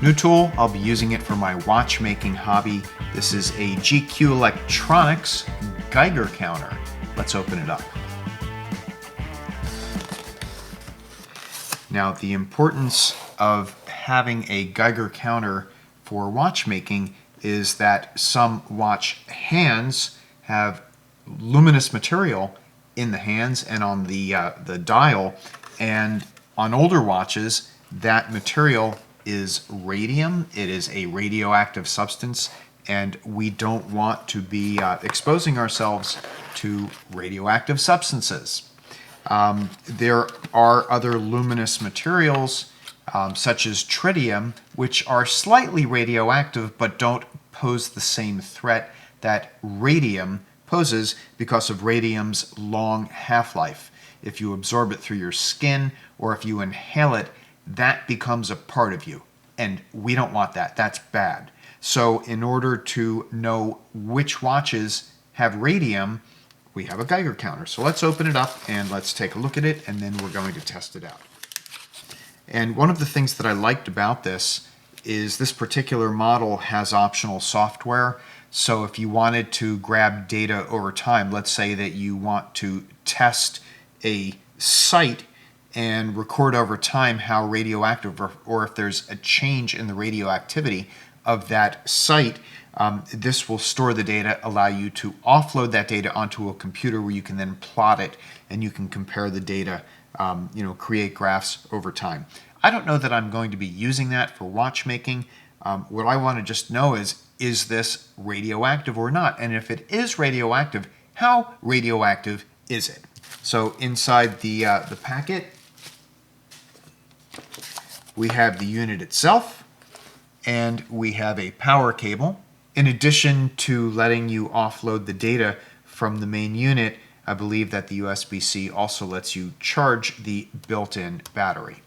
New tool, I'll be using it for my watchmaking hobby. This is a GQ Electronics Geiger Counter. Let's open it up. Now, the importance of having a Geiger counter for watchmaking is that some watch hands have luminous material in the hands and on the dial, and on older watches that material is radium. It is a radioactive substance, and we don't want to be exposing ourselves to radioactive substances. There are other luminous materials such as tritium, which are slightly radioactive but don't pose the same threat that radium poses because of radium's long half-life. If you absorb it through your skin or if you inhale it, that becomes a part of you, and we don't want that. That's bad. So in order to know which watches have radium, we have a Geiger counter. So let's open it up and let's take a look at it, and then we're going to test it out. And one of the things that I liked about this is this particular model has optional software. So if you wanted to grab data over time, let's say that you want to test a site and record over time how radioactive or if there's a change in the radioactivity of that site, this will store the data, allow you to offload that data onto a computer where you can then plot it and you can compare the data, create graphs over time. I don't know that I'm going to be using that for watchmaking. What I want to just know is this radioactive or not? And if it is radioactive, how radioactive is it? So inside the packet, we have the unit itself, and we have a power cable. In addition to letting you offload the data from the main unit, I believe that the USB-C also lets you charge the built-in battery.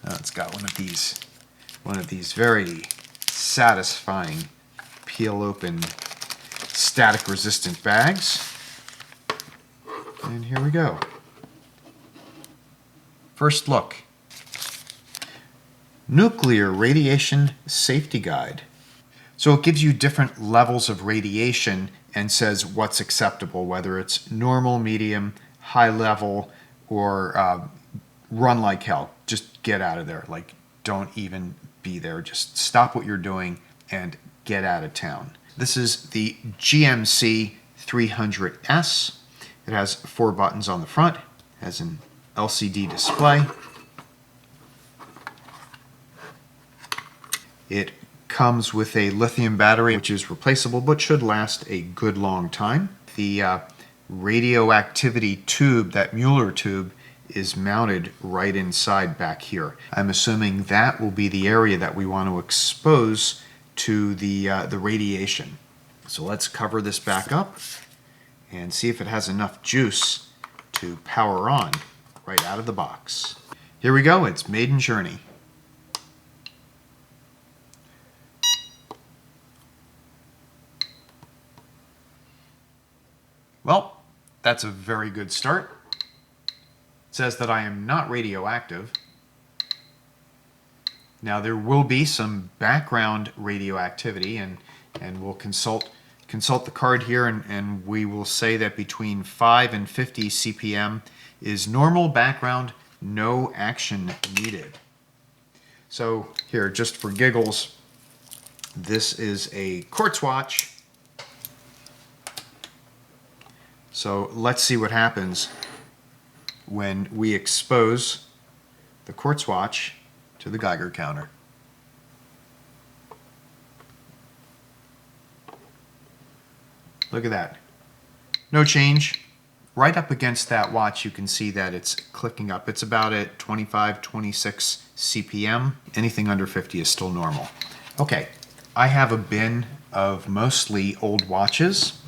Now it's got one of these very satisfying peel open static resistant bags. And here we go. First look. Nuclear Radiation Safety Guide. So it gives you different levels of radiation and says what's acceptable, whether it's normal, medium, high level, or run like hell. Just get out of there. Like, don't even be there. Just stop what you're doing and get out of town. This is the GMC 300S. It has 4 buttons on the front, has an LCD display. It comes with a lithium battery, which is replaceable but should last a good long time. The radioactivity tube, that Mueller tube, is mounted right inside back here. I'm assuming that will be the area that we want to expose to the radiation. So let's cover this back up and see if it has enough juice to power on right out of the box. Here we go, it's maiden journey. Well, that's a very good start. It says that I am not radioactive. Now there will be some background radioactivity, and we'll consult the card here, and we will say that between 5 and 50 CPM is normal background, no action needed. So here, just for giggles, this is a quartz watch. So let's see what happens when we expose the quartz watch to the Geiger counter. Look at that. No change. Right up against that watch, you can see that it's clicking up. It's about at 25, 26 CPM. Anything under 50 is still normal. Okay, I have a bin of mostly old watches.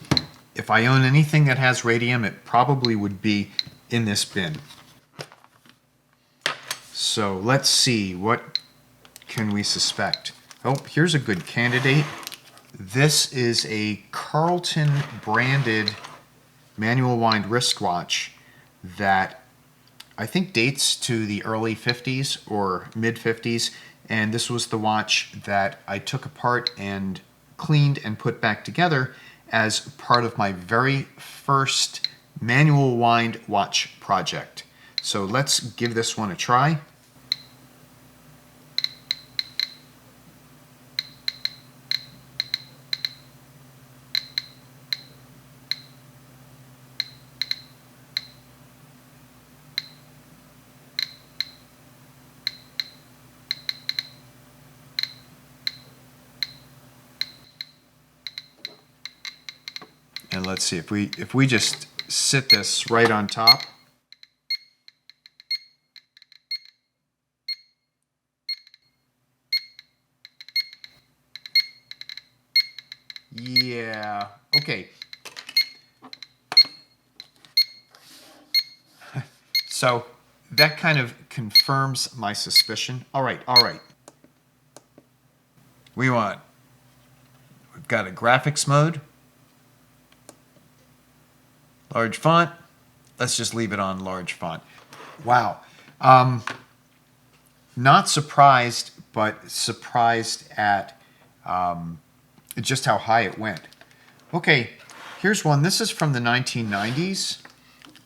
If I own anything that has radium, it probably would be in this bin. So let's see, what can we suspect? Oh, here's a good candidate. This is a Carlton branded manual wind wristwatch that I think dates to the early 50s or mid 50s, and this was the watch that I took apart and cleaned and put back together as part of my very first manual wind watch project. So let's give this one a try. And let's see if we just sit this right on top. Yeah, okay. So that kind of confirms my suspicion. All right, all right. We've got a graphics mode. Large font. Let's just leave it on large font. Wow. Not surprised, but surprised at just how high it went. Okay, here's one. This is from the 1990s,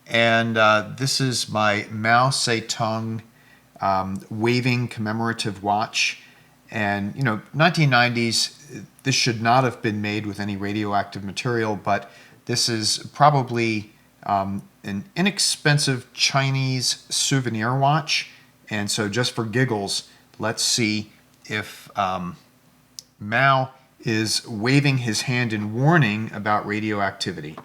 and this is my Mao Zedong waving commemorative watch. And, 1990s, this should not have been made with any radioactive material, but this is probably an inexpensive Chinese souvenir watch. And so just for giggles, let's see if Mao is waving his hand in warning about radioactivity.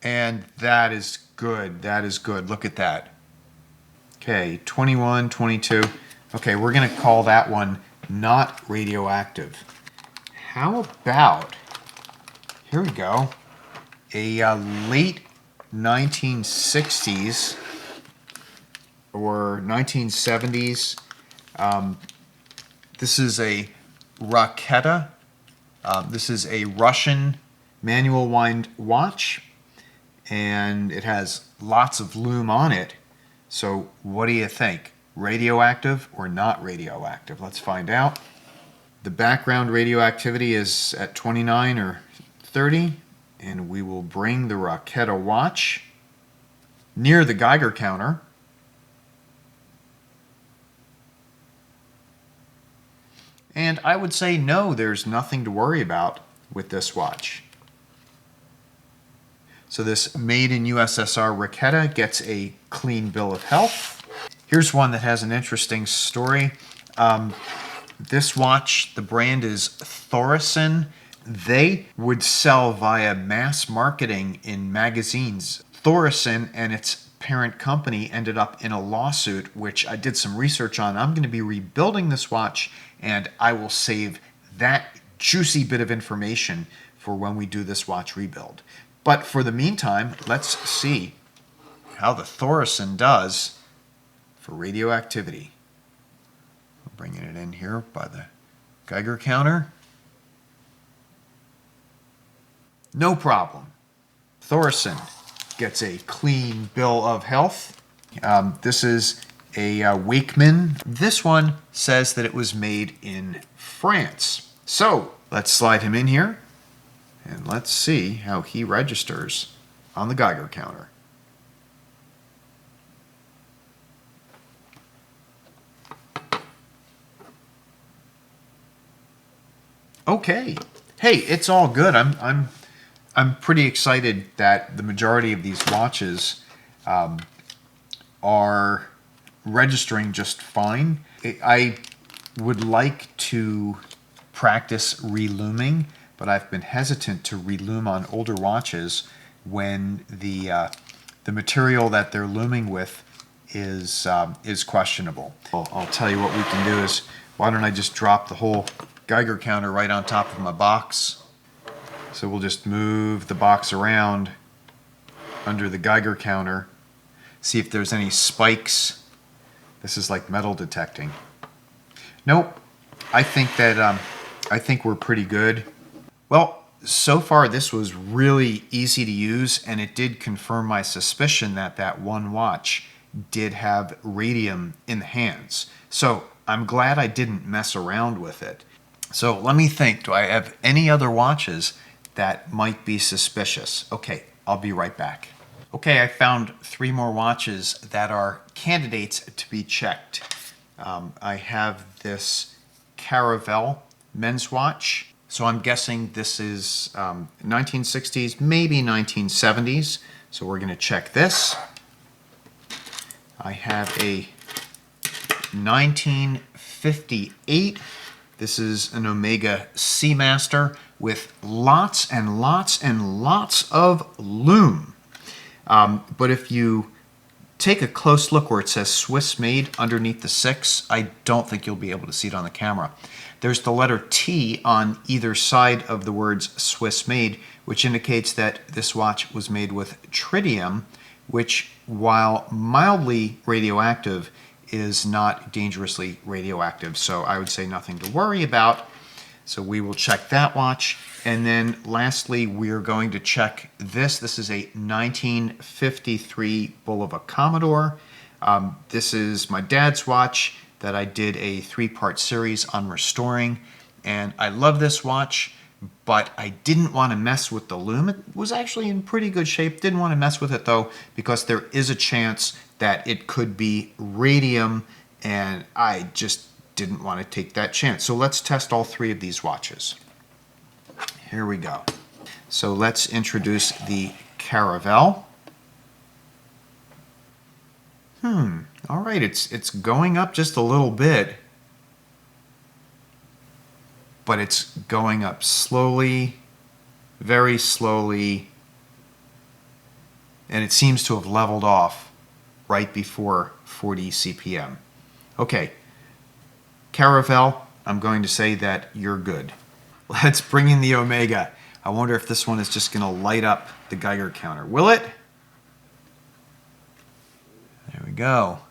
And that is good. That is good. Look at that. Okay, 21, 22. Okay, we're going to call that one not radioactive. How about, here we go, a late 1960s or 1970s. This is a Raketa. This is a Russian manual wind watch, and it has lots of lume on it. So what do you think? Radioactive or not radioactive? Let's find out. The background radioactivity is at 29 or 30, and we will bring the Raketa watch near the Geiger counter. And I would say no, there's nothing to worry about with this watch. So this made in USSR Raketa gets a clean bill of health. Here's one that has an interesting story. This watch, the brand is Thoresen. They would sell via mass marketing in magazines. Thoresen and its parent company ended up in a lawsuit, which I did some research on. I'm going to be rebuilding this watch, and I will save that juicy bit of information for when we do this watch rebuild. But for the meantime, let's see how the Thoresen does for radioactivity. I'm bringing it in here by the Geiger counter. No problem. Thoresen gets a clean bill of health. This is a Wakeman. This one says that it was made in France. So let's slide him in here, and let's see how he registers on the Geiger counter. Okay. Hey, it's all good. I'm pretty excited that the majority of these watches are registering just fine. I would like to practice reluming, but I've been hesitant to relume on older watches when the material that they're luming with is questionable. I'll tell you what we can do is, why don't I just drop the whole Geiger counter right on top of my box. So we'll just move the box around under the Geiger counter, see if there's any spikes. This is like metal detecting. Nope. I think we're pretty good. Well, so far this was really easy to use, and it did confirm my suspicion that that one watch did have radium in the hands. So I'm glad I didn't mess around with it. So let me think, do I have any other watches that might be suspicious? Okay, I'll be right back. Okay, I found 3 more watches that are candidates to be checked. I have this Caravelle men's watch. So I'm guessing this is 1960s, maybe 1970s. So we're going to check this. I have a 1958. This is an Omega Seamaster with lots and lots and lots of lume. But if you take a close look where it says Swiss made underneath the 6, I don't think you'll be able to see it on the camera. There's the letter T on either side of the words Swiss made, which indicates that this watch was made with tritium, which, while mildly radioactive, is not dangerously radioactive. So I would say nothing to worry about. So we will check that watch. And then lastly, we're going to check this. This is a 1953 Bulova Commodore. This is my dad's watch that I did a 3-part series on restoring. And I love this watch, but I didn't want to mess with the lume. It was actually in pretty good shape. Didn't want to mess with it though, because there is a chance that it could be radium, and I just didn't want to take that chance. So let's test all 3 of these watches. Here we go. So let's introduce the Caravelle. All right, it's going up just a little bit, but it's going up slowly, very slowly, and it seems to have leveled off right before 40 CPM. Okay, Caravelle, I'm going to say that you're good. Let's bring in the Omega. I wonder if this one is just going to light up the Geiger counter. Will it? There we go.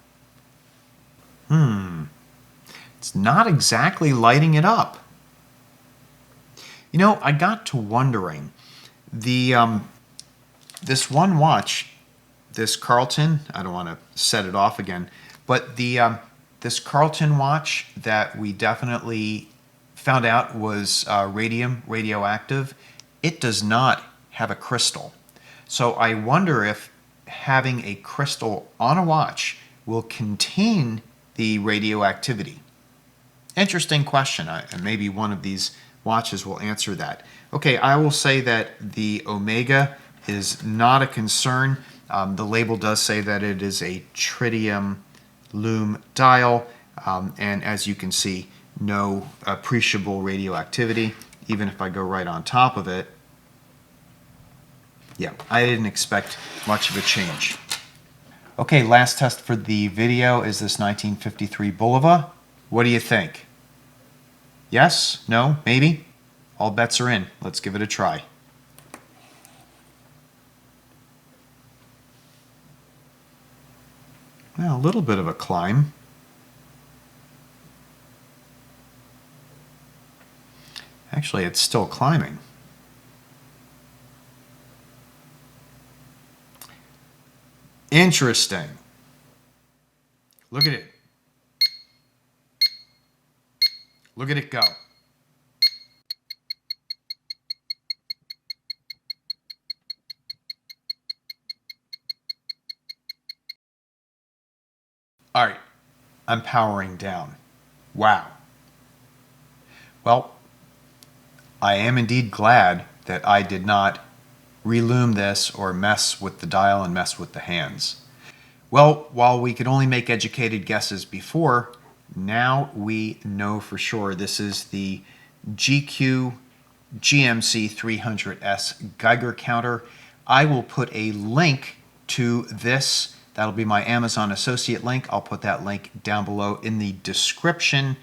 It's not exactly lighting it up. You know, I got to wondering, this one watch, this Carlton, I don't want to set it off again, but this Carlton watch that we definitely found out was radioactive, it does not have a crystal. So I wonder if having a crystal on a watch will contain the radioactivity. Interesting question, and maybe one of these watches will answer that. Okay, I will say that the Omega is not a concern. The label does say that it is a tritium lume dial, and as you can see, no appreciable radioactivity. Even if I go right on top of it, yeah, I didn't expect much of a change. Okay, last test for the video is this 1953 Bulova. What do you think? Yes? No? Maybe? All bets are in. Let's give it a try. Well, a little bit of a climb. Actually, it's still climbing. Interesting. Look at it. Look at it go. All right, I'm powering down. Wow. Well, I am indeed glad that I did not relume this or mess with the dial and mess with the hands. Well, while we could only make educated guesses before, now we know for sure this is the GQ GMC 300S Geiger counter. I will put a link to this. That'll be my Amazon associate link. I'll put that link down below in the description.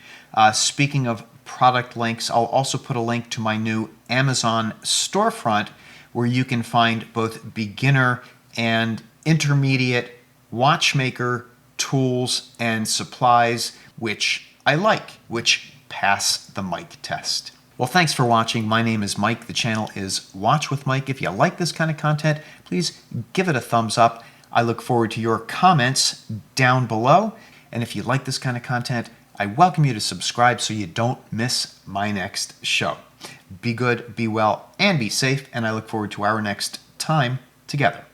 Speaking of product links, I'll also put a link to my new Amazon storefront where you can find both beginner and intermediate watchmaker tools and supplies, which I like, which pass the mic test. Well, thanks for watching. My name is Mike. The channel is Watch with Mike. If you like this kind of content, please give it a thumbs up. I look forward to your comments down below. And if you like this kind of content, I welcome you to subscribe so you don't miss my next show. Be good, be well, and be safe, and I look forward to our next time together.